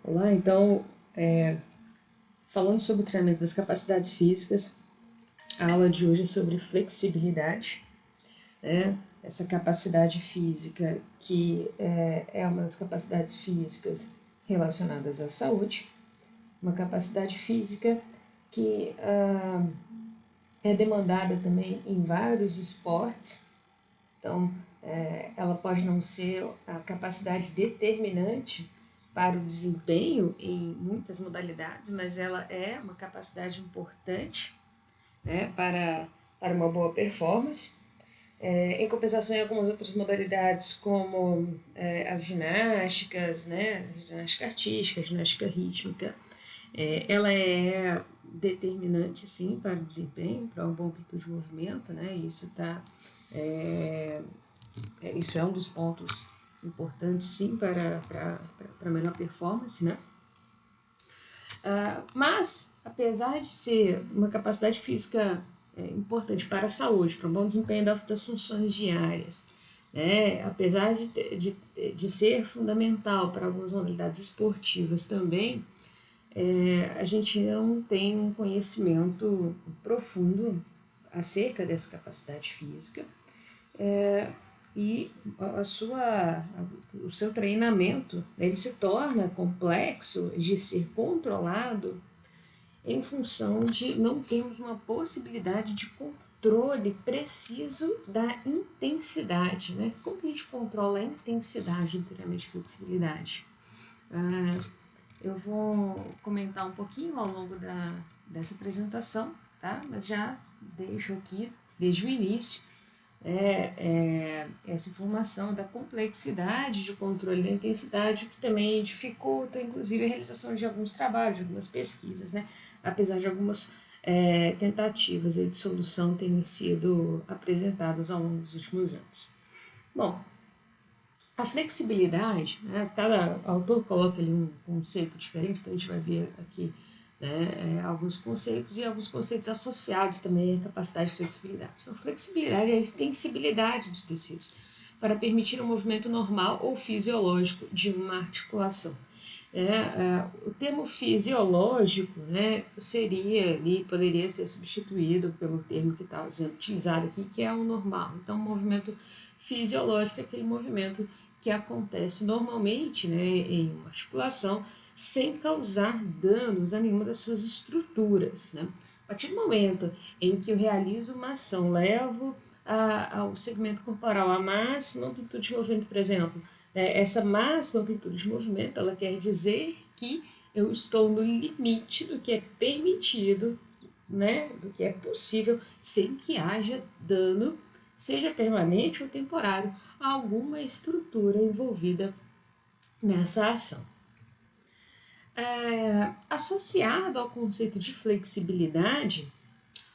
Olá, então, falando sobre o treinamento das capacidades físicas, a aula de hoje é sobre flexibilidade, né? Essa capacidade física que é uma das capacidades físicas relacionadas à saúde, uma capacidade física que é demandada também em vários esportes. Então, ela pode não ser a capacidade determinante para o desempenho em muitas modalidades, mas ela é uma capacidade importante, né, para uma boa performance. Em compensação, em algumas outras modalidades, como as ginásticas, né, ginástica artística, ginástica rítmica, ela é determinante, sim, para o desempenho, para uma boa amplitude de movimento, né, isso é um dos pontos importantes, sim, para a melhor performance, né? Mas, apesar de ser uma capacidade física importante para a saúde, para um bom desempenho das funções diárias, né? Apesar de ser fundamental para algumas modalidades esportivas também, a gente não tem um conhecimento profundo acerca dessa capacidade física e o seu treinamento ele se torna complexo de ser controlado em função de não termos uma possibilidade de controle preciso da intensidade. Né? Como que a gente controla a intensidade do treinamento de flexibilidade? Eu vou comentar um pouquinho ao longo dessa apresentação, tá? Mas já deixo aqui, desde o início, essa informação da complexidade de controle da intensidade, que também dificulta, inclusive, a realização de alguns trabalhos, de algumas pesquisas, né? Apesar de algumas tentativas de solução terem sido apresentadas ao longo dos últimos anos. Bom, a flexibilidade, né, cada autor coloca ali um conceito diferente, então a gente vai ver aqui alguns conceitos e alguns conceitos associados também à capacidade de flexibilidade. Então, flexibilidade é a extensibilidade dos tecidos para permitir um movimento normal ou fisiológico de uma articulação. O termo fisiológico, né, poderia ser substituído pelo termo que está sendo utilizado aqui, que é o normal. Então, o movimento fisiológico é aquele movimento que acontece normalmente, né, em uma articulação sem causar danos a nenhuma das suas estruturas. Né? A partir do momento em que eu realizo uma ação, levo ao segmento corporal a máxima amplitude de movimento, por exemplo, essa máxima amplitude de movimento, ela quer dizer que eu estou no limite do que é permitido, né, do que é possível, sem que haja dano, seja permanente ou temporário, a alguma estrutura envolvida nessa ação. Associado ao conceito de flexibilidade,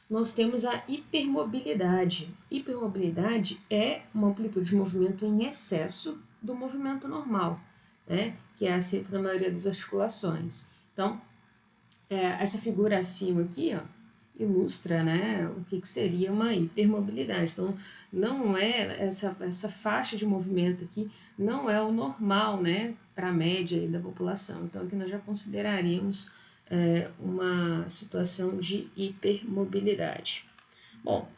nós temos a hipermobilidade. Hipermobilidade é uma amplitude de movimento em excesso do movimento normal, né, que é aceita na maioria das articulações. Então, essa figura acima aqui, ó, ilustra, né, o que seria uma hipermobilidade. Então, não é essa faixa de movimento aqui, não é o normal, né, para a média aí da população. Então, aqui nós já consideraríamos uma situação de hipermobilidade. Bom,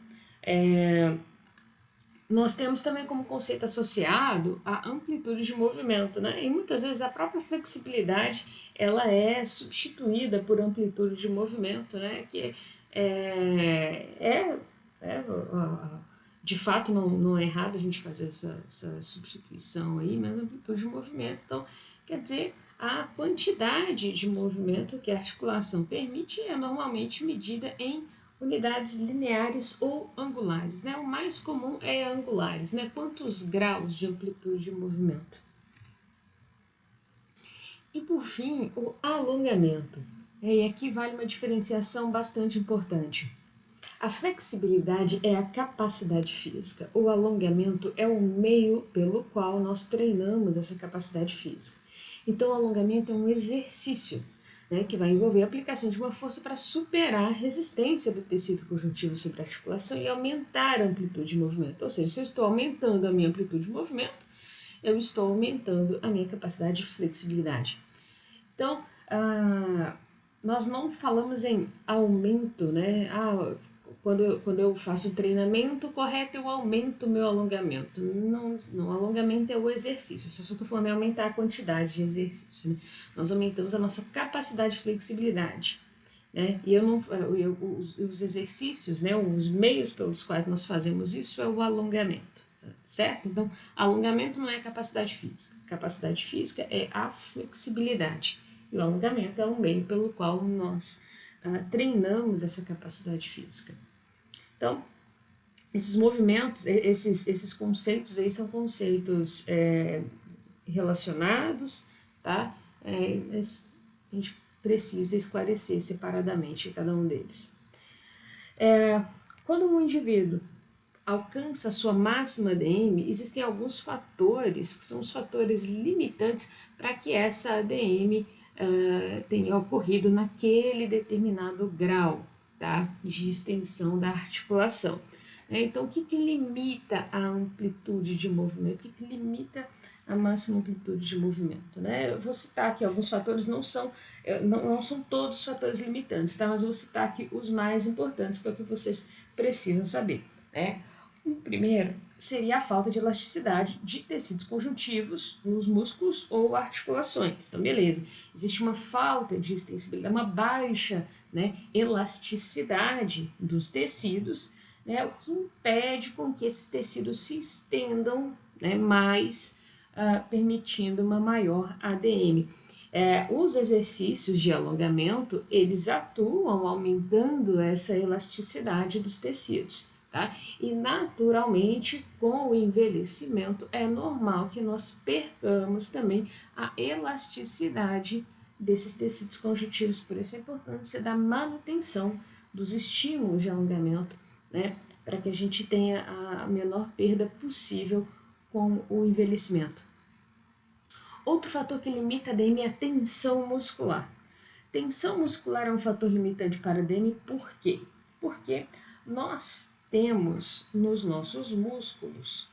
nós temos também como conceito associado a amplitude de movimento, né? E muitas vezes a própria flexibilidade ela é substituída por amplitude de movimento, né? Que de fato não é errado a gente fazer essa substituição aí, mas amplitude de movimento. Então, quer dizer, a quantidade de movimento que a articulação permite é normalmente medida em unidades lineares ou angulares. Né? O mais comum é angulares. Né? Quantos graus de amplitude de movimento? E por fim, o alongamento. E aqui vale uma diferenciação bastante importante. A flexibilidade é a capacidade física. O alongamento é o meio pelo qual nós treinamos essa capacidade física. Então, o alongamento é um exercício, né, que vai envolver a aplicação de uma força para superar a resistência do tecido conjuntivo sobre a articulação e aumentar a amplitude de movimento. Ou seja, se eu estou aumentando a minha amplitude de movimento, eu estou aumentando a minha capacidade de flexibilidade. Então, nós não falamos em aumento, né? Quando eu faço o treinamento correto, eu aumento o meu alongamento. Não, alongamento é o exercício, só estou falando em aumentar a quantidade de exercício. Né? Nós aumentamos a nossa capacidade de flexibilidade. Né? E os exercícios, né, os meios pelos quais nós fazemos isso é o alongamento, certo? Então, alongamento não é capacidade física. Capacidade física é a flexibilidade. E o alongamento é um meio pelo qual nós treinamos essa capacidade física. Então, esses movimentos, esses conceitos aí são conceitos relacionados, tá? Mas a gente precisa esclarecer separadamente cada um deles. Quando um indivíduo alcança a sua máxima ADM, existem alguns fatores que são os fatores limitantes para que essa ADM tenha ocorrido naquele determinado grau, tá, de extensão da articulação. Então, o que limita a amplitude de movimento? O que limita a máxima amplitude de movimento? Né? Eu vou citar aqui alguns fatores, não são todos os fatores limitantes, tá? Mas eu vou citar aqui os mais importantes, que é o que vocês precisam saber. Né? O primeiro seria a falta de elasticidade de tecidos conjuntivos nos músculos ou articulações. Então, beleza, existe uma falta de extensibilidade, uma baixa, né, elasticidade dos tecidos, né, o que impede com que esses tecidos se estendam, né, mais, permitindo uma maior ADM. Os exercícios de alongamento, eles atuam aumentando essa elasticidade dos tecidos. Tá? E naturalmente, com o envelhecimento, é normal que nós percamos também a elasticidade desses tecidos conjuntivos. Por isso a importância da manutenção dos estímulos de alongamento, né? Para que a gente tenha a menor perda possível com o envelhecimento. Outro fator que limita a ADM é a tensão muscular. Tensão muscular é um fator limitante para a ADM, por quê? Porque nós temos nos nossos músculos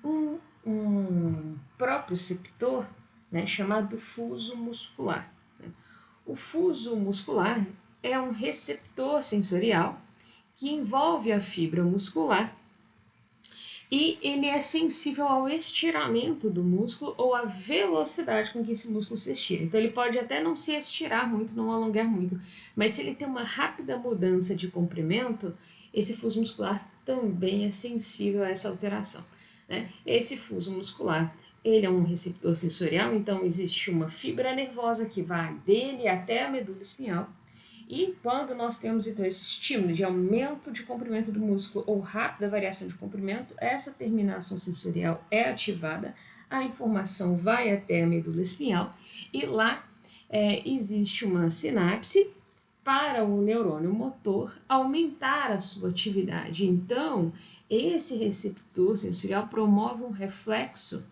um proprioceptor, né, chamado fuso muscular. O fuso muscular é um receptor sensorial que envolve a fibra muscular e ele é sensível ao estiramento do músculo ou à velocidade com que esse músculo se estira. Então ele pode até não se estirar muito, não alongar muito, mas se ele tem uma rápida mudança de comprimento, esse fuso muscular também é sensível a essa alteração. Né? Esse fuso muscular, ele é um receptor sensorial, então existe uma fibra nervosa que vai dele até a medula espinhal, e quando nós temos então esse estímulo de aumento de comprimento do músculo ou rápida variação de comprimento, essa terminação sensorial é ativada, a informação vai até a medula espinhal e lá existe uma sinapse para o neurônio motor aumentar a sua atividade. Então, esse receptor sensorial promove um reflexo,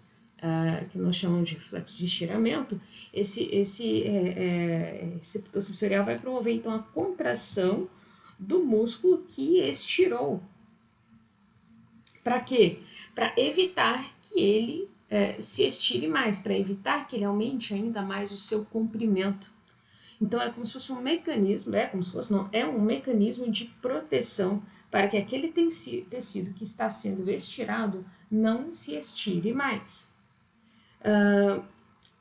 que nós chamamos de reflexo de estiramento. Esse receptor sensorial vai promover, então, a contração do músculo que estirou. Para quê? Para evitar que ele se estire mais, para evitar que ele aumente ainda mais o seu comprimento. Então é como se fosse um mecanismo, é um mecanismo de proteção para que aquele tecido que está sendo estirado não se estire mais.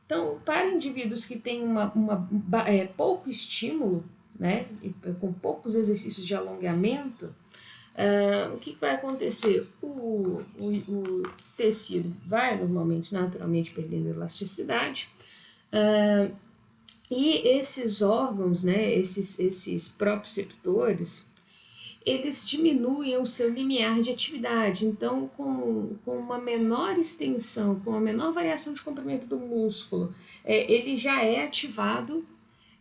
Então, para indivíduos que têm pouco estímulo, né, com poucos exercícios de alongamento, o que vai acontecer? O tecido vai naturalmente perdendo elasticidade, e esses órgãos, né, esses proprioceptores, eles diminuem o seu limiar de atividade. Então, com uma menor extensão, com uma menor variação de comprimento do músculo, ele já é ativado,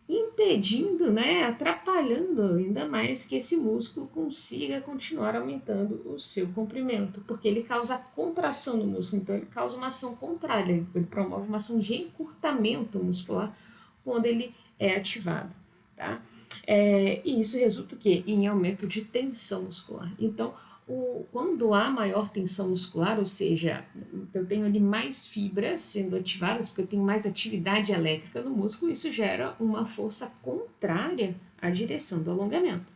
impedindo, né, atrapalhando ainda mais que esse músculo consiga continuar aumentando o seu comprimento, porque ele causa contração no músculo, então ele causa uma ação contrária, ele promove uma ação de encurtamento muscular quando ele é ativado, tá? E isso resulta o quê? Em aumento de tensão muscular. Então, Quando há maior tensão muscular, ou seja, eu tenho ali mais fibras sendo ativadas, porque eu tenho mais atividade elétrica no músculo, isso gera uma força contrária à direção do alongamento.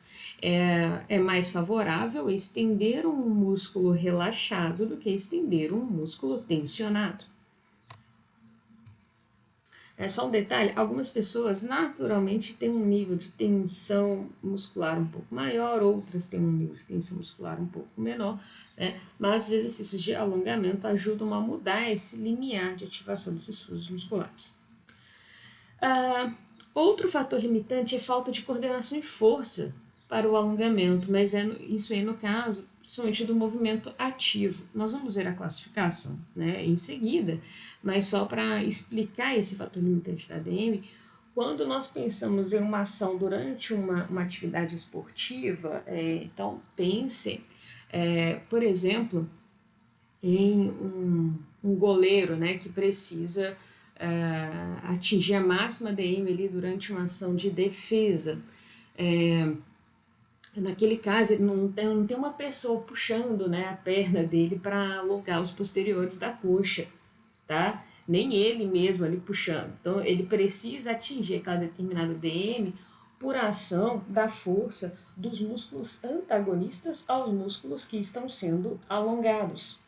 É mais favorável estender um músculo relaxado do que estender um músculo tensionado. É só um detalhe, algumas pessoas naturalmente têm um nível de tensão muscular um pouco maior, outras têm um nível de tensão muscular um pouco menor, né? Mas os exercícios de alongamento ajudam a mudar esse limiar de ativação desses fluxos musculares. Outro fator limitante é falta de coordenação e força para o alongamento, mas isso aí no caso, principalmente do movimento ativo. Nós vamos ver a classificação, né, em seguida, mas só para explicar esse fator limitante da ADM, quando nós pensamos em uma ação durante uma atividade esportiva, então pense, por exemplo, em um goleiro, né, que precisa atingir a máxima ADM ali durante uma ação de defesa. Naquele caso, ele não tem uma pessoa puxando, né, a perna dele para alongar os posteriores da coxa, tá? Nem ele mesmo ali puxando. Então, ele precisa atingir aquela determinada ADM por ação da força dos músculos antagonistas aos músculos que estão sendo alongados.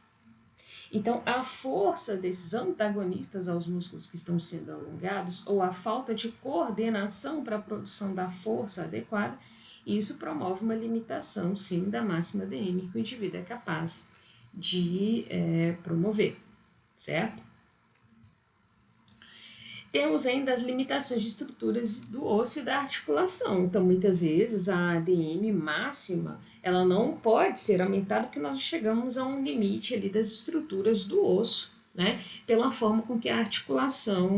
Então, a força desses antagonistas aos músculos que estão sendo alongados, ou a falta de coordenação para a produção da força adequada, isso promove uma limitação, sim, da máxima DM que o indivíduo é capaz de promover, certo? Temos ainda as limitações de estruturas do osso e da articulação. Então, muitas vezes, a ADM máxima, ela não pode ser aumentada porque nós chegamos a um limite ali das estruturas do osso, né? Pela forma com que a articulação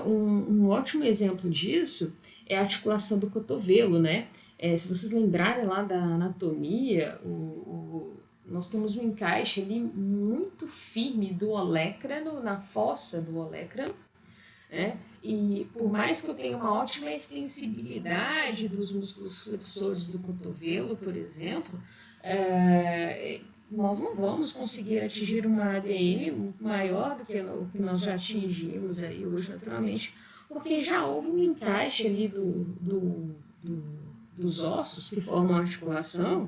um ótimo exemplo disso é a articulação do cotovelo, né? Se vocês lembrarem lá da anatomia, nós temos um encaixe ali muito firme do olecrano, na fossa do olecrano, né? E por mais que eu tenha uma ótima extensibilidade dos músculos flexores do cotovelo, por exemplo, nós não vamos conseguir atingir uma ADM maior do que o que nós já atingimos aí hoje naturalmente, porque já houve um encaixe ali dos ossos que formam a articulação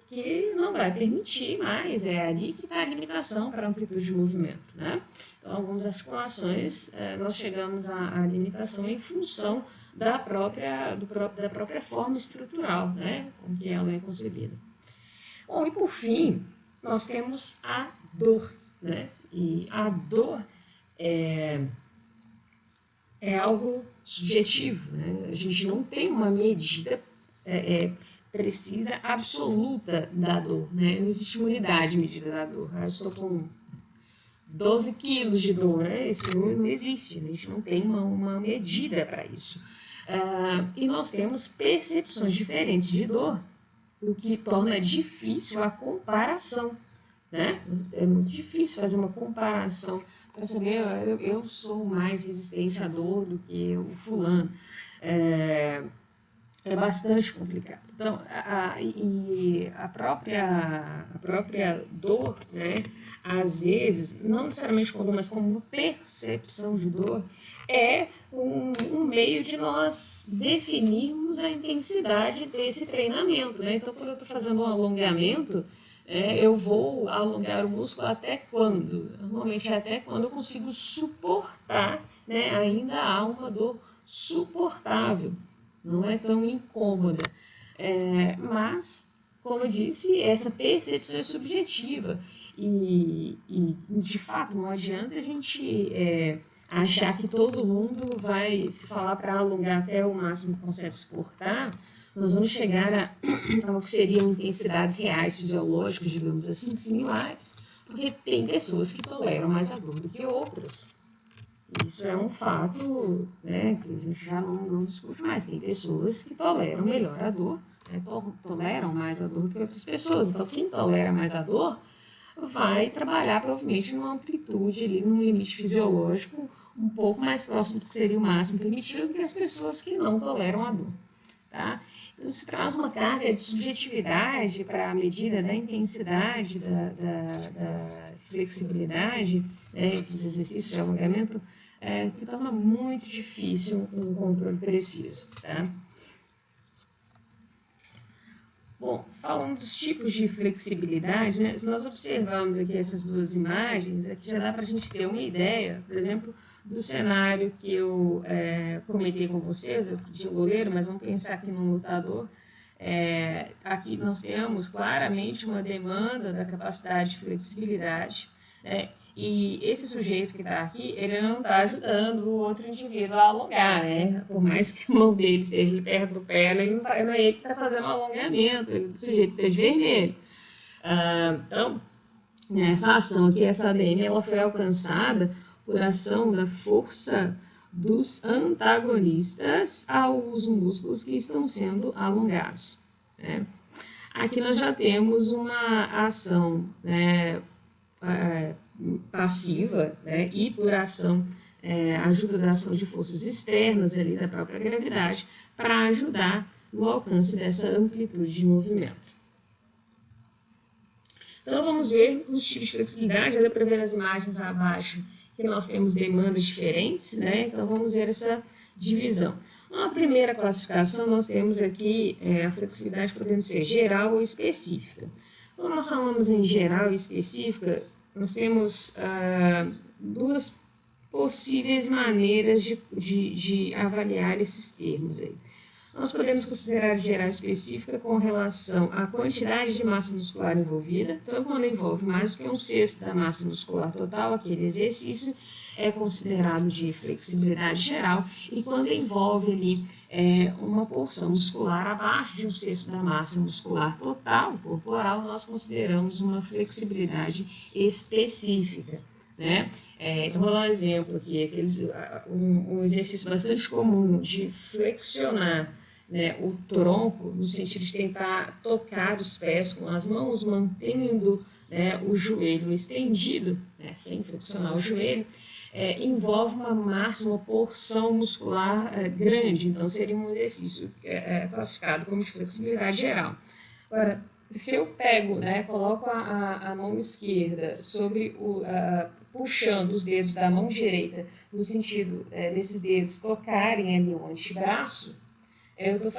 que não vai permitir mais, é ali que está a limitação para a amplitude de movimento, né? Então, algumas articulações, nós chegamos à limitação em função da própria forma estrutural, né, com que ela é concebida. Bom, e por fim, nós temos a dor, né? E a dor é algo subjetivo, né? A gente não tem uma medida precisa, absoluta da dor, né? Não existe uma unidade medida da dor. Eu estou com 12 quilos de dor, né? Isso não existe, a gente não tem uma medida para isso. E nós temos percepções diferentes de dor, o que torna difícil a comparação, né? É muito difícil fazer uma comparação para saber, eu sou mais resistente à dor do que o fulano. É bastante complicado. Então, a própria dor, né, às vezes, não necessariamente com dor, mas como percepção de dor, é um meio de nós definirmos a intensidade desse treinamento, né? Então, quando eu estou fazendo um alongamento, eu vou alongar o músculo até quando? Normalmente até quando eu consigo suportar, né? Ainda há uma dor suportável, não é tão incômoda. Mas, como eu disse, essa percepção é subjetiva e de fato, não adianta a gente achar que todo mundo vai se falar para alongar até o máximo que consegue suportar. Nós vamos chegar ao que seriam intensidades reais fisiológicas, digamos assim, similares, porque tem pessoas que toleram mais a dor do que outras. Isso é um fato, né, que a gente já não discute mais. Tem pessoas que toleram melhor a dor, né, toleram mais a dor do que outras pessoas. Então, quem tolera mais a dor vai trabalhar provavelmente numa amplitude, ali, num limite fisiológico um pouco mais próximo do que seria o máximo permitido do que as pessoas que não toleram a dor. Tá? Então, isso traz uma carga de subjetividade para a medida da intensidade da flexibilidade, né, dos exercícios de alongamento, que torna muito difícil um controle preciso. Tá? Bom, falando dos tipos de flexibilidade, né, se nós observarmos aqui essas duas imagens, aqui já dá para a gente ter uma ideia, por exemplo, do cenário que eu comentei com vocês, de um goleiro, mas vamos pensar aqui num lutador. Aqui nós temos claramente uma demanda da capacidade de flexibilidade, né? E esse sujeito que está aqui, ele não está ajudando o outro indivíduo a alongar, né? Por mais que a mão dele esteja ali perto do pé, não é ele que está fazendo o alongamento, ele é o sujeito que está de vermelho. Então, nessa ação aqui, essa ADM, ela foi alcançada por ação da força dos antagonistas aos músculos que estão sendo alongados. Né? Aqui nós já temos uma ação, né, passiva, né, e por ação, ajuda da ação de forças externas ali da própria gravidade para ajudar no alcance dessa amplitude de movimento. Então vamos ver os tipos de flexibilidade, já deu para ver nas imagens abaixo que nós temos demandas diferentes, né? Então vamos ver essa divisão. Na primeira classificação nós temos aqui a flexibilidade podendo ser geral ou específica. Quando nós falamos em geral e específica, nós temos duas possíveis maneiras de avaliar esses termos aí. Nós podemos considerar geral e específica com relação à quantidade de massa muscular envolvida. Então, quando envolve mais do que 1/6 da massa muscular total, aquele exercício é considerado de flexibilidade geral. E quando envolve ali uma porção muscular abaixo de 1/6 da massa muscular total corporal, nós consideramos uma flexibilidade específica, né? Então, vou dar um exemplo aqui, um exercício bastante comum de flexionar, né, o tronco, no sentido de tentar tocar os pés com as mãos, mantendo, né, o joelho estendido, né, sem flexionar o joelho, envolve uma máxima porção muscular grande, então seria um exercício classificado como de flexibilidade geral. Agora, se eu pego, né, coloco a mão esquerda sobre puxando os dedos da mão direita, no sentido desses dedos tocarem ali o antebraço, eu estou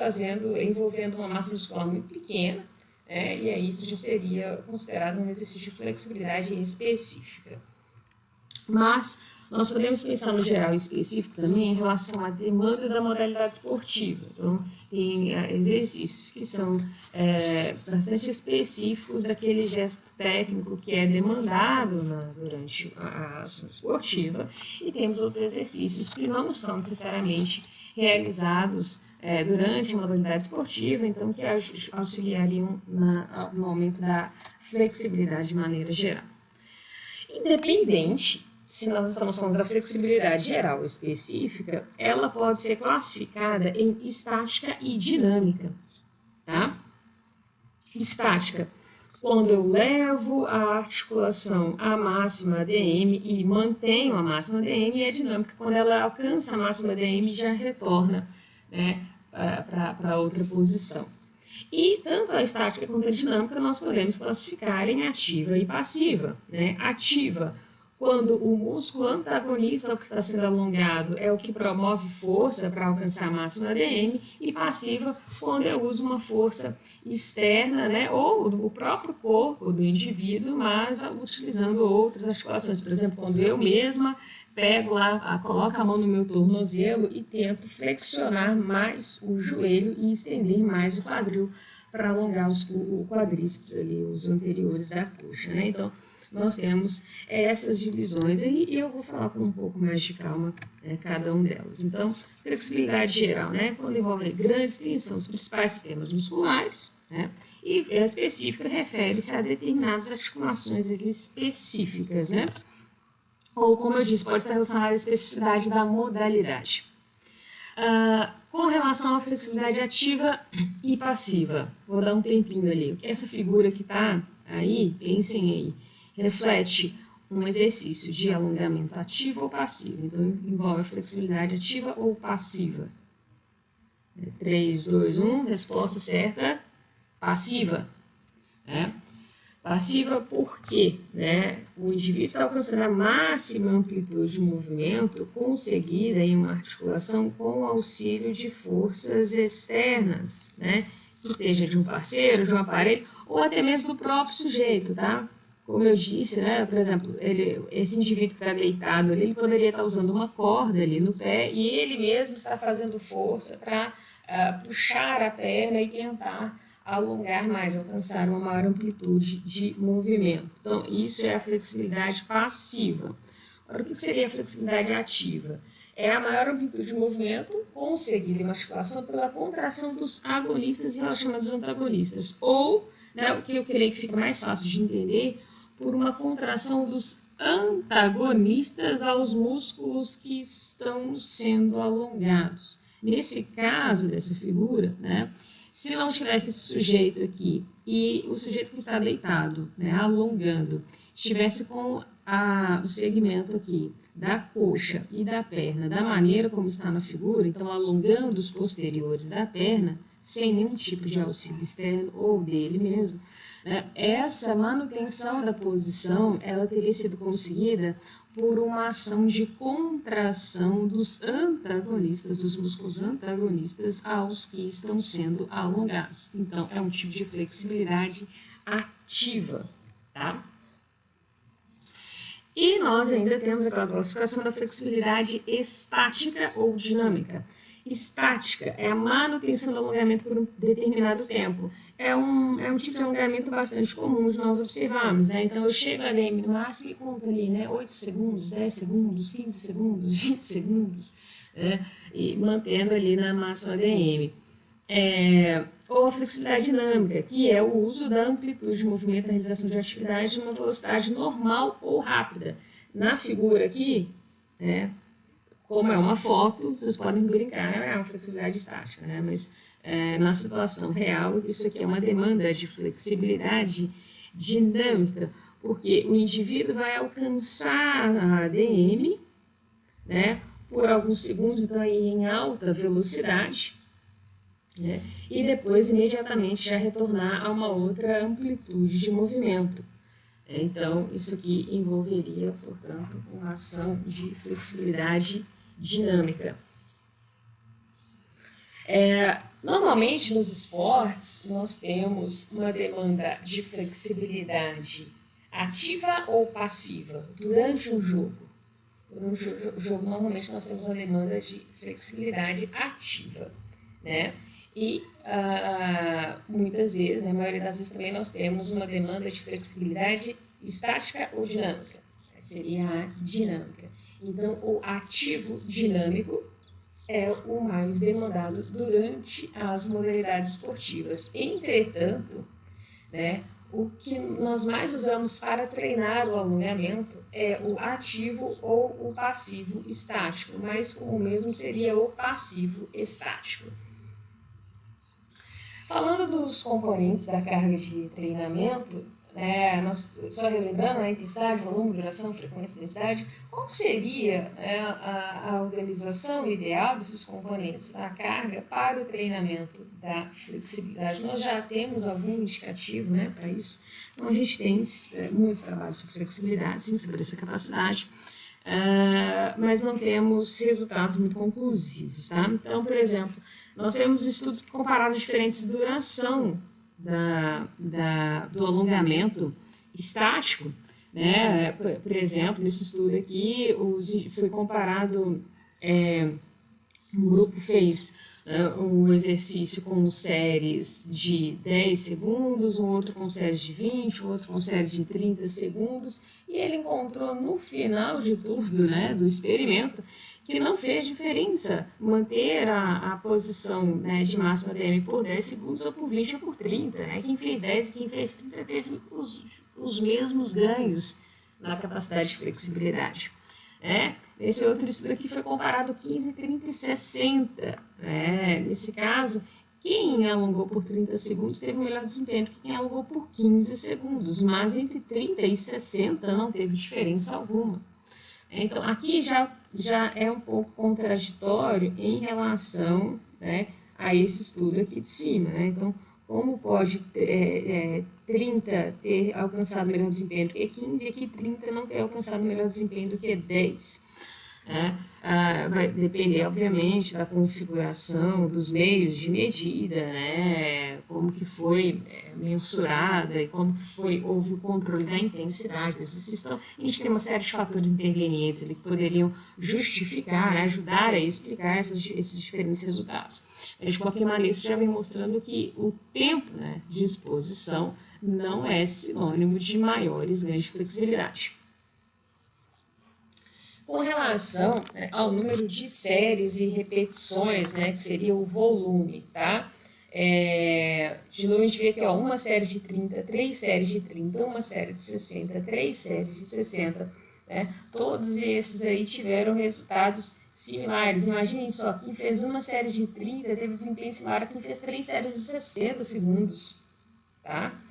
envolvendo uma massa muscular muito pequena, e aí isso já seria considerado um exercício de flexibilidade específica. Mas nós podemos pensar no geral e específico também em relação à demanda da modalidade esportiva. Então, tem exercícios que são bastante específicos daquele gesto técnico que é demandado durante a ação esportiva, e temos outros exercícios que não são necessariamente realizados durante a modalidade esportiva, então que auxiliariam no aumento da flexibilidade de maneira geral. Independente se nós estamos falando da flexibilidade geral ou específica, ela pode ser classificada em estática e dinâmica. Tá? Estática, quando eu levo a articulação à máxima ADM e mantenho a máxima ADM, e a dinâmica, quando ela alcança a máxima ADM e já retorna, né, para outra posição. E tanto a estática quanto a dinâmica nós podemos classificar em ativa e passiva. Né? Ativa, quando o músculo antagonista ao que está sendo alongado é o que promove força para alcançar a máxima ADM, e passiva, quando eu uso uma força externa, né, ou do próprio corpo do indivíduo, mas utilizando outras articulações. Por exemplo, quando eu mesma pego lá, coloco a mão no meu tornozelo e tento flexionar mais o joelho e estender mais o quadril para alongar o quadríceps ali, os anteriores da coxa, né? Então, nós temos essas divisões e eu vou falar com um pouco mais de calma cada um delas. Então, flexibilidade geral, né? Quando envolve grande extensão dos principais sistemas musculares, né? E a específica refere-se a determinadas articulações específicas, né? Ou, como eu disse, pode estar relacionada à especificidade da modalidade. Com relação à flexibilidade ativa e passiva, vou dar um tempinho ali. Essa figura que está aí, pensem aí, reflete um exercício de alongamento ativo ou passivo. Então, envolve a flexibilidade ativa ou passiva. 3, 2, 1, resposta certa, passiva. Né? Passiva porque, né, o indivíduo está alcançando a máxima amplitude de movimento conseguida em uma articulação com o auxílio de forças externas, né, que seja de um parceiro, de um aparelho, ou até mesmo do próprio sujeito, tá? Como eu disse, né, por exemplo, esse indivíduo que está deitado ali, ele poderia estar usando uma corda ali no pé e ele mesmo está fazendo força para puxar a perna e tentar alongar mais, alcançar uma maior amplitude de movimento. Então, isso é a flexibilidade passiva. Agora, o que seria a flexibilidade ativa? É a maior amplitude de movimento conseguida em uma articulação pela contração dos agonistas em relação aos antagonistas. Ou, né, o que eu creio que fica mais fácil de entender, por uma contração dos antagonistas aos músculos que estão sendo alongados. Nesse caso dessa figura, né, se não tivesse esse sujeito aqui e o sujeito que está deitado, né, alongando, estivesse com o segmento aqui da coxa e da perna da maneira como está na figura, então alongando os posteriores da perna, sem nenhum tipo de auxílio externo ou dele mesmo, né, essa manutenção da posição ela teria sido conseguida por uma ação de contração dos antagonistas, dos músculos antagonistas aos que estão sendo alongados. Então, é um tipo de flexibilidade ativa, tá? E nós ainda temos aquela classificação da flexibilidade estática ou dinâmica. Estática é a manutenção do alongamento por um determinado tempo. É um tipo de alongamento bastante comum de nós observarmos, né? Então, eu chego a DM no máximo e conto ali, né? 8 segundos, 10 segundos, 15 segundos, 20 segundos, né? E mantendo ali na máxima DM. Ou a flexibilidade dinâmica, que é o uso da amplitude de movimento da realização de atividade de uma velocidade normal ou rápida. Na figura aqui, né? Como é uma foto, vocês podem brincar, não é uma flexibilidade estática, né? Mas na situação real, isso aqui é uma demanda de flexibilidade dinâmica, porque o indivíduo vai alcançar a ADM, né, por alguns segundos, então aí em alta velocidade, né, e depois imediatamente já retornar a uma outra amplitude de movimento. Então, isso aqui envolveria, portanto, uma ação de flexibilidade dinâmica. Normalmente nos esportes nós temos uma demanda de flexibilidade ativa ou passiva durante um jogo. Durante o jogo normalmente nós temos uma demanda de flexibilidade ativa, né? E muitas vezes, na maioria das vezes também nós temos uma demanda de flexibilidade estática ou dinâmica. Seria a dinâmica. Então, o ativo dinâmico é o mais demandado durante as modalidades esportivas. Entretanto, né, o que nós mais usamos para treinar o alongamento é o ativo ou o passivo estático, mas o mesmo seria o passivo estático. Falando dos componentes da carga de treinamento, nós, só relembrando a intensidade, volume, duração, frequência e densidade, qual seria a organização ideal desses componentes da carga para o treinamento da flexibilidade? Nós já temos algum indicativo, né, para isso. Então, a gente tem muitos trabalhos sobre flexibilidade, sim, sobre essa capacidade, mas não temos resultados muito conclusivos, tá? Então, por exemplo, nós temos estudos que compararam diferentes duração do alongamento estático, né? Por exemplo, nesse estudo aqui foi comparado, um grupo fez um exercício com séries de 10 segundos, um outro com séries de 20, um outro com séries de 30 segundos, e ele encontrou no final de tudo, né, do experimento, que não fez diferença manter a posição, né, de máxima DM por 10 segundos ou por 20 ou por 30. Né? Quem fez 10 e quem fez 30 teve os mesmos ganhos na capacidade de flexibilidade. Esse outro estudo aqui foi comparado 15, 30 e 60. Nesse caso, quem alongou por 30 segundos teve o melhor desempenho que quem alongou por 15 segundos, mas entre 30 e 60 não teve diferença alguma. Então, aqui já é um pouco contraditório em relação, né, a esse estudo aqui de cima, né? Então, como pode 30 ter alcançado melhor desempenho do que 15 e aqui 30 não ter alcançado melhor desempenho do que 10? Vai depender, obviamente, da configuração dos meios de medida, né? Como que foi mensurada e como que houve o controle da intensidade dessa sistema. A gente tem uma série de fatores intervenientes ali que poderiam justificar, né? Ajudar a explicar esses diferentes resultados. Mas, de qualquer maneira, isso já vem mostrando que o tempo, né, de exposição não é sinônimo de maiores ganhos de flexibilidade. Com relação, né, ao número de séries e repetições, né, que seria o volume, tá? De novo a gente vê aqui, ó, uma série de 30, 3 séries de 30, uma série de 60, 3 séries de 60, né? Todos esses aí tiveram resultados similares. Imaginem só, quem fez uma série de 30 teve desempenho similar a quem fez 3 séries de 60 segundos, tá?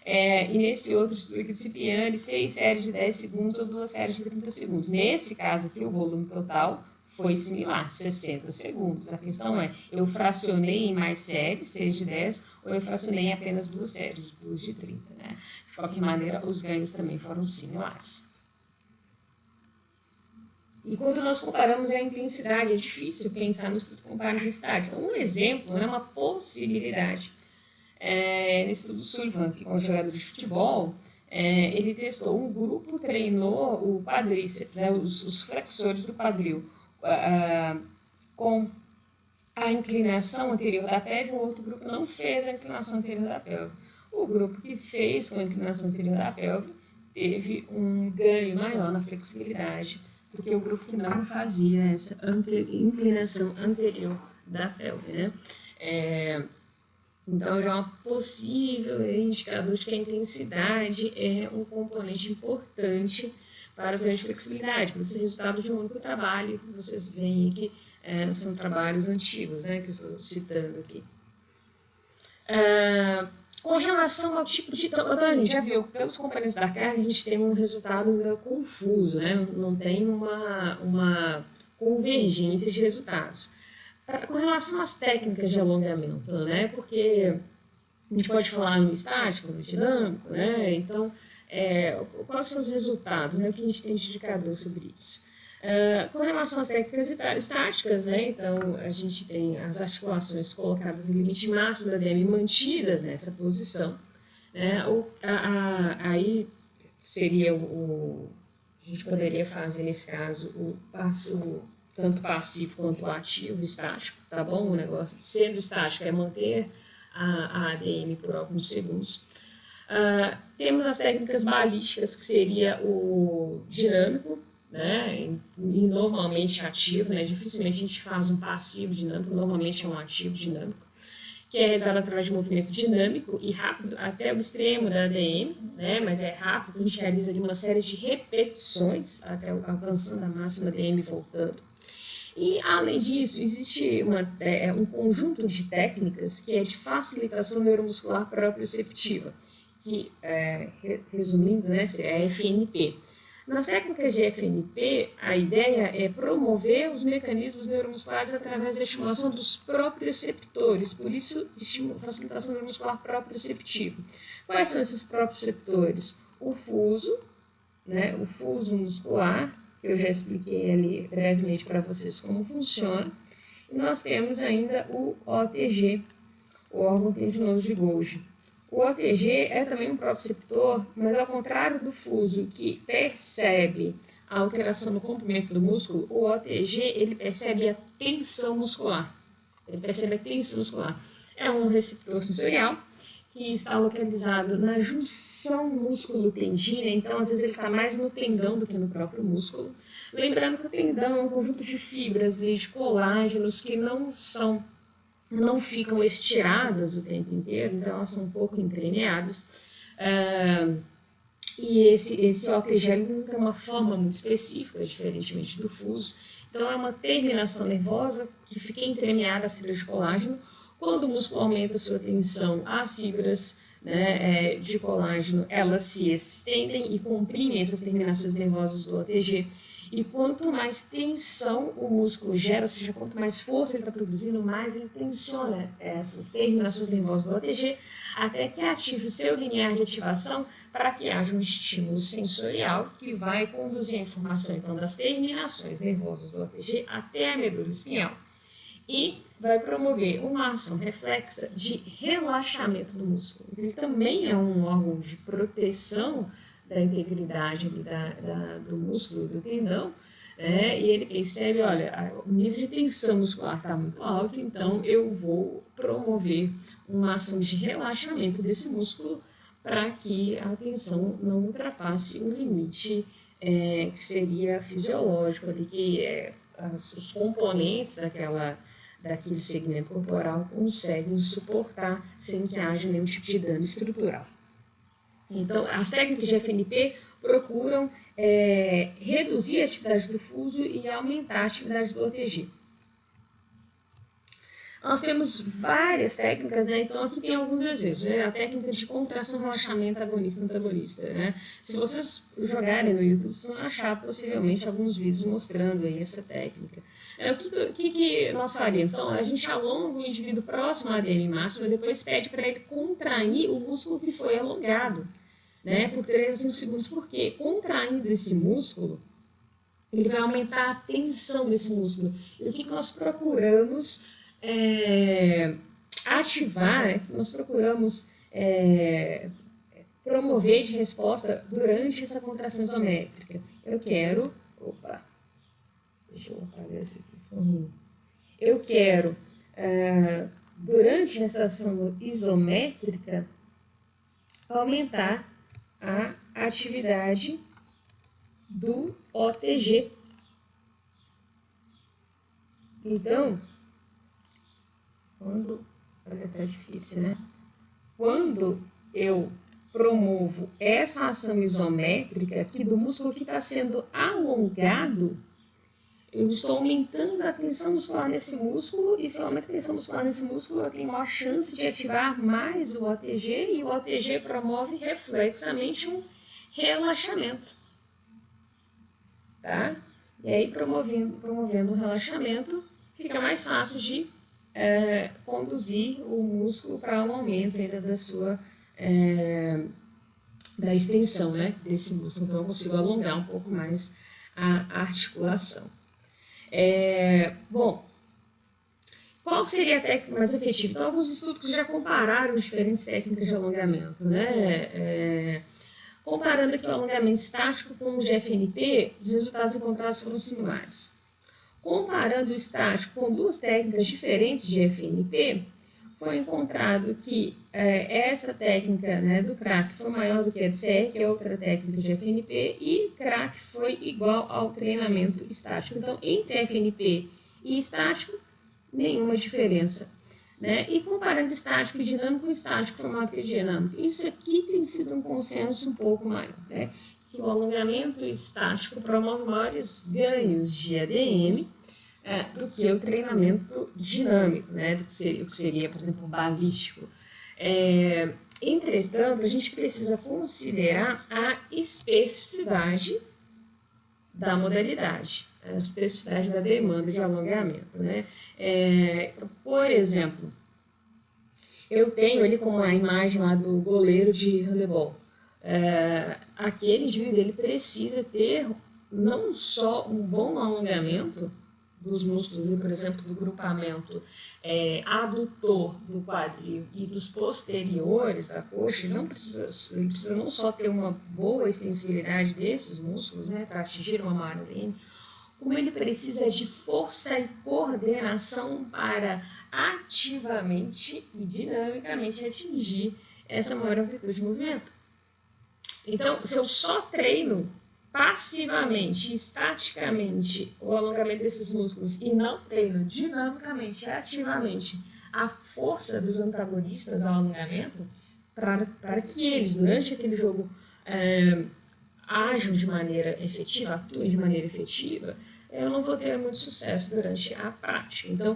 E nesse outro estudo aqui do Cipriani, 6 séries de 10 segundos ou 2 séries de 30 segundos. Nesse caso aqui, o volume total foi similar, 60 segundos. A questão é, eu fracionei em mais séries, 6 de 10, ou eu fracionei em apenas 2 séries, 2 de 30, né? De qualquer maneira, os ganhos também foram similares. E quando nós comparamos a intensidade, é difícil pensar no estudo comparado à intensidade. Então, um exemplo, né, uma possibilidade. Nesse estudo Sullivan, que com jogadores de futebol, ele testou, um grupo treinou o quadríceps, né, os flexores do quadril, com a inclinação anterior da pelve, o outro grupo não fez a inclinação anterior da pelve. O grupo que fez com a inclinação anterior da pelve teve um ganho maior na flexibilidade do que o grupo que não fazia essa inclinação anterior da pelve, né? Então, já é um possível indicador de que a intensidade é um componente importante para as ganhos de flexibilidade, para esse resultado de um único trabalho, que vocês veem que são trabalhos antigos, né, que eu estou citando aqui. Com relação ao tipo de... Então, a gente já viu que pelos componentes da carga a gente tem um resultado ainda confuso, né, não tem uma convergência de resultados. Com relação às técnicas de alongamento, né? Porque a gente pode falar no estático, no dinâmico, né? Então, quais são os resultados, né? O que a gente tem de indicador sobre isso? Com relação às técnicas estáticas, né? Então, a gente tem as articulações colocadas no limite máximo da DM mantidas nessa posição, né? Aí seria a gente poderia fazer, nesse caso, tanto passivo quanto ativo, estático, tá bom? O negócio, sendo estático, é manter a ADM por alguns segundos. Temos as técnicas balísticas, que seria o dinâmico, né? E normalmente ativo, né? Dificilmente a gente faz um passivo dinâmico, normalmente é um ativo dinâmico, que é realizado através de movimento dinâmico e rápido até o extremo da ADM, né? Mas é rápido, a gente realiza ali uma série de repetições até alcançando a máxima ADM e voltando. E, além disso, existe um conjunto de técnicas que é de facilitação neuromuscular proprioceptiva, que, resumindo, né, é FNP. Nas técnicas de FNP, a ideia é promover os mecanismos neuromusculares através da estimulação dos proprioceptores, por isso, facilitação neuromuscular proprioceptiva. Quais são esses proprioceptores? O fuso, né, o fuso muscular, que eu já expliquei ali brevemente para vocês como funciona. E nós temos ainda o OTG, o órgão tendinoso de Golgi. O OTG é também um proprioceptor, mas ao contrário do fuso, que percebe a alteração no comprimento do músculo, o OTG ele percebe a tensão muscular. É um receptor sensorial que está localizado na junção músculo-tendina, então às vezes ele está mais no tendão do que no próprio músculo. Lembrando que o tendão é um conjunto de fibras de colágenos que não ficam estiradas o tempo inteiro, então elas são um pouco entremeadas. E esse OTG não tem uma forma muito específica, diferentemente do fuso. Então é uma terminação nervosa que fica entremeada às fibras de colágeno. Quando o músculo aumenta a sua tensão, as fibras, né, de colágeno, elas se estendem e comprimem essas terminações nervosas do OTG. E quanto mais tensão o músculo gera, ou seja, quanto mais força ele está produzindo, mais ele tensiona essas terminações nervosas do OTG até que ative o seu limiar de ativação para que haja um estímulo sensorial que vai conduzir a informação então, das terminações nervosas do OTG até a medula espinhal e vai promover uma ação reflexa de relaxamento do músculo. Ele também é um órgão de proteção da integridade ali do músculo e do tendão, e ele percebe, olha, o nível de tensão muscular está muito alto, então eu vou promover uma ação de relaxamento desse músculo para que a tensão não ultrapasse o limite que seria fisiológico ali, que os componentes daquele segmento corporal conseguem suportar sem que haja nenhum tipo de dano estrutural. Então, as técnicas de FNP procuram reduzir a atividade do fuso e aumentar a atividade do OTG. Nós temos várias técnicas, então aqui tem alguns exemplos. A técnica de contração, relaxamento, agonista, antagonista. Se vocês jogarem no YouTube, vocês vão achar possivelmente alguns vídeos mostrando aí essa técnica. O que nós faríamos? Então, a gente alonga o indivíduo próximo à ADM máxima e depois pede para ele contrair o músculo que foi alongado, por 3 a 5 segundos, porque contraindo esse músculo, ele vai aumentar a tensão desse músculo. E o que nós procuramos ativar, que nós procuramos promover de resposta durante essa contração isométrica? Eu quero... Deixa eu apagar isso aqui, foi ruim. Eu quero, durante essa ação isométrica, aumentar a atividade do OTG. Então, olha, tá difícil, né? Quando eu promovo essa ação isométrica aqui do músculo que está sendo alongado, eu estou aumentando a tensão muscular nesse músculo, e se eu aumento a tensão muscular nesse músculo, eu tenho maior chance de ativar mais o OTG, e o OTG promove reflexamente um relaxamento. Tá? E aí, promovendo o relaxamento, fica mais fácil de conduzir o músculo para um aumento ainda da extensão, desse músculo. Então, eu consigo alongar um pouco mais a articulação. Bom, qual seria a técnica mais efetiva? Então, alguns estudos já compararam diferentes técnicas de alongamento, comparando aqui o alongamento estático com o de FNP, os resultados encontrados foram similares. Comparando o estático com 2 técnicas diferentes de FNP, foi encontrado que essa técnica do CRAC foi maior do que a CR, que é outra técnica de FNP, e CRAC foi igual ao treinamento estático. Então, entre FNP e estático, nenhuma diferença. E comparando estático e dinâmico, o estático foi maior do que o dinâmico. Isso aqui tem sido um consenso um pouco maior, que o alongamento estático promove maiores ganhos de ADM do que o treinamento dinâmico, do que seria, por exemplo, balístico. Entretanto, a gente precisa considerar a especificidade da modalidade, a especificidade da demanda de alongamento. Por exemplo, eu tenho ali como a imagem lá do goleiro de handebol. Aquele indivíduo ele precisa ter não só um bom alongamento dos músculos, por exemplo, do grupamento adutor do quadril e dos posteriores da coxa, ele precisa não só ter uma boa extensibilidade desses músculos, para atingir uma maior ADM, como ele precisa de força e coordenação para ativamente e dinamicamente atingir essa maior amplitude de movimento. Então, se eu só treino passivamente, estaticamente, o alongamento desses músculos e não treino dinamicamente, ativamente, a força dos antagonistas ao alongamento, para que eles, durante aquele jogo, ajam de maneira efetiva, atuem de maneira efetiva, eu não vou ter muito sucesso durante a prática. Então,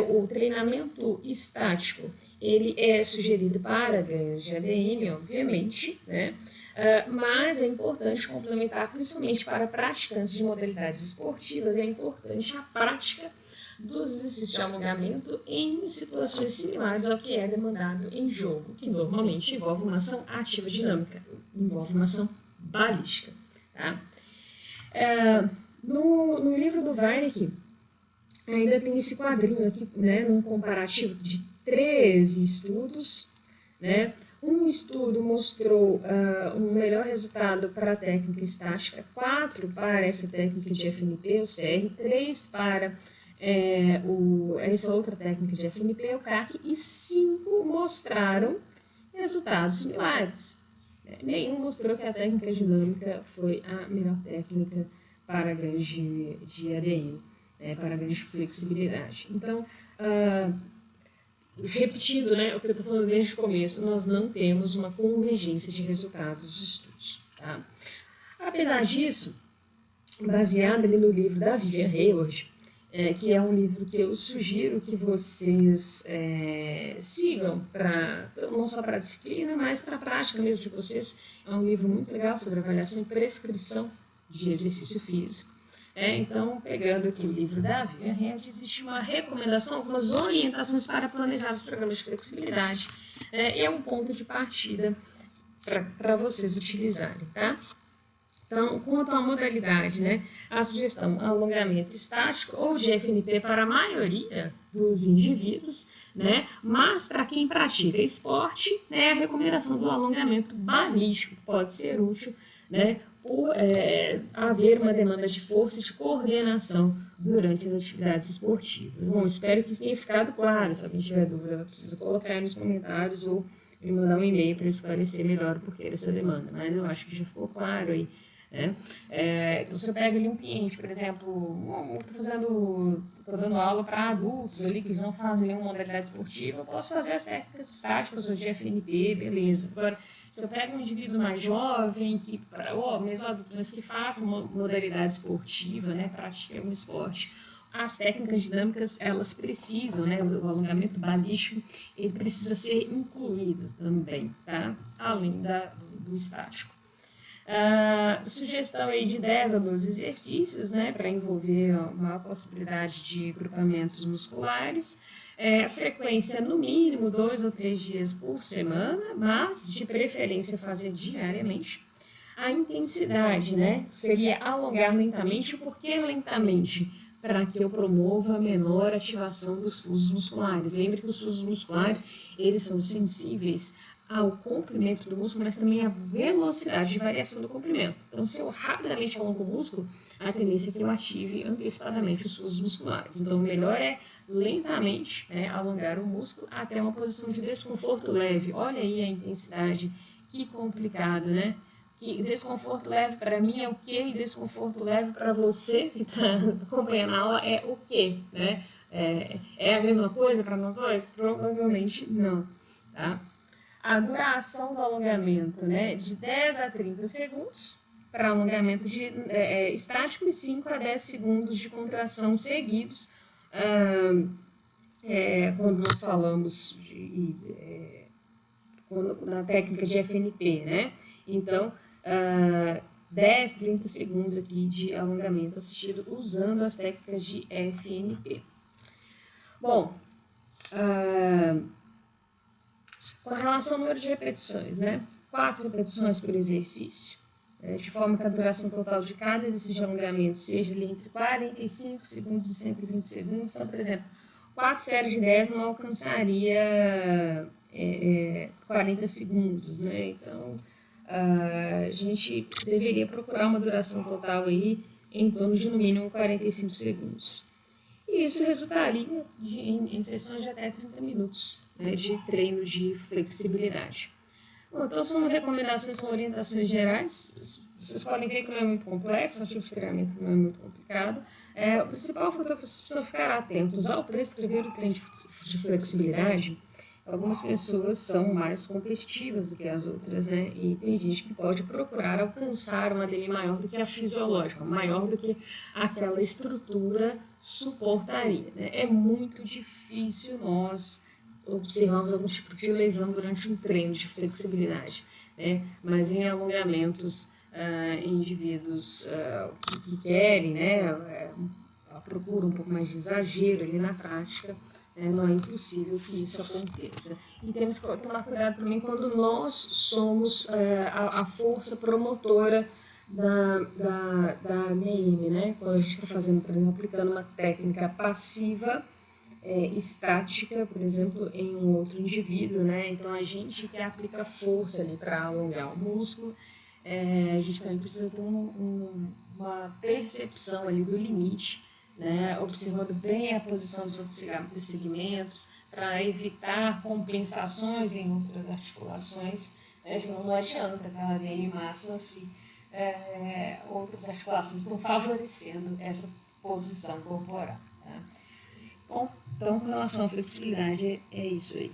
o treinamento estático, ele é sugerido para ganhos de ADM, obviamente, Mas é importante complementar, principalmente para praticantes de modalidades esportivas, é importante a prática dos exercícios de alongamento em situações similares ao que é demandado em jogo, que normalmente envolve uma ação ativa dinâmica, envolve uma ação balística. Tá? No livro do Weineck, ainda tem esse quadrinho aqui, né, num comparativo de 13 estudos, né? Um estudo mostrou um melhor resultado para a técnica estática, 4 para essa técnica de FNP, o CR, 3 para essa outra técnica de FNP, o CAC, e 5 mostraram resultados similares. Nenhum mostrou que a técnica dinâmica foi a melhor técnica para ganhos de ADM, para ganhos de flexibilidade. Então, repetindo, né, o que eu estou falando desde o começo, nós não temos uma convergência de resultados dos estudos. Tá? Apesar disso, baseado ali no livro da Vivian Hayward, que é um livro que eu sugiro que vocês sigam, não só para a disciplina, mas para a prática mesmo de vocês. É um livro muito legal sobre avaliação e prescrição de exercício físico. Então, pegando aqui o livro da Vivian Hayward, existe uma recomendação, algumas orientações para planejar os programas de flexibilidade. É um ponto de partida para vocês utilizarem, tá? Então, quanto à modalidade, né, a sugestão alongamento estático ou de FNP para a maioria dos indivíduos, né, mas para quem pratica esporte, né, a recomendação do alongamento balístico pode ser útil, né, por haver uma demanda de força e de coordenação durante as atividades esportivas. Bom, espero que isso tenha ficado claro. Se alguém tiver dúvida, precisa colocar aí nos comentários ou me mandar um e-mail para esclarecer melhor o porquê dessa demanda. Mas eu acho que já ficou claro aí. Então, se eu pego ali um cliente, por exemplo, estou dando aula para adultos ali que não fazem nenhuma modalidade esportiva, eu posso fazer as técnicas estáticas ou de FNP, beleza. Agora, se eu pego um indivíduo mais jovem, mesmo adulto, mas que faça modalidade esportiva, né, pratica um esporte, as técnicas dinâmicas, elas precisam, né, o alongamento balístico, ele precisa ser incluído também, tá? Além do estático. Sugestão aí de 10 a 12 exercícios, né, para envolver uma possibilidade de grupamentos musculares, frequência no mínimo 2 ou 3 dias por semana, mas de preferência fazer diariamente. A intensidade, né, seria alongar lentamente. Por que lentamente? Para que eu promova a menor ativação dos fusos musculares. Lembre que os fusos musculares, eles são sensíveis ao comprimento do músculo, mas também à velocidade de variação do comprimento. Então, se eu rapidamente alongo o músculo, a tendência é que eu ative antecipadamente os fusos musculares. Então, o melhor é lentamente, né, alongar o músculo até uma posição de desconforto leve. Olha aí a intensidade, que complicado, né? Que desconforto leve para mim é o quê? E desconforto leve para você que está acompanhando a aula é o quê? Né? É a mesma coisa para nós dois? Provavelmente não. Tá? A duração do alongamento, né, de 10 a 30 segundos para alongamento estático e 5 a 10 segundos de contração seguidos, quando nós falamos na técnica de FNP, né? Então, 10, 30 segundos aqui de alongamento assistido usando as técnicas de FNP. Bom, com relação ao número de repetições, né? 4 repetições por exercício, de forma que a duração total de cada exercício de alongamento seja ali entre 45 segundos e 120 segundos. Então, por exemplo, 4 séries de 10 não alcançaria 40 segundos, né? Então, a gente deveria procurar uma duração total aí em torno de no mínimo 45 segundos. E isso resultaria em sessões de até 30 minutos, né, de treino de flexibilidade. Bom, então são recomendações, são orientações gerais. Vocês podem ver que não é muito complexo, o tipo de treinamento não é muito complicado. O principal fator que vocês precisam ficar atentos ao prescrever o treino de flexibilidade. Algumas pessoas são mais competitivas do que as outras, né? E tem gente que pode procurar alcançar uma ADM maior do que a fisiológica, maior do que aquela estrutura suportaria, né? É muito difícil nós observarmos algum tipo de lesão durante um treino de flexibilidade. né? Mas em alongamentos, em indivíduos que querem, né, procuram um pouco mais de exagero ali na prática, não é impossível que isso aconteça. E temos que tomar cuidado também quando nós somos a força promotora da ANEM, né? Quando a gente está fazendo, por exemplo, aplicando uma técnica passiva, estática, por exemplo, em um outro indivíduo, né? Então a gente que aplica força ali para alongar o músculo, a gente também precisa ter uma percepção ali do limite, né? Observando bem a posição dos outros segmentos para evitar compensações em outras articulações, né? Senão não adianta aquela ADM máxima se outras articulações estão favorecendo essa posição corporal. Tá? Bom, então com relação à flexibilidade é isso aí.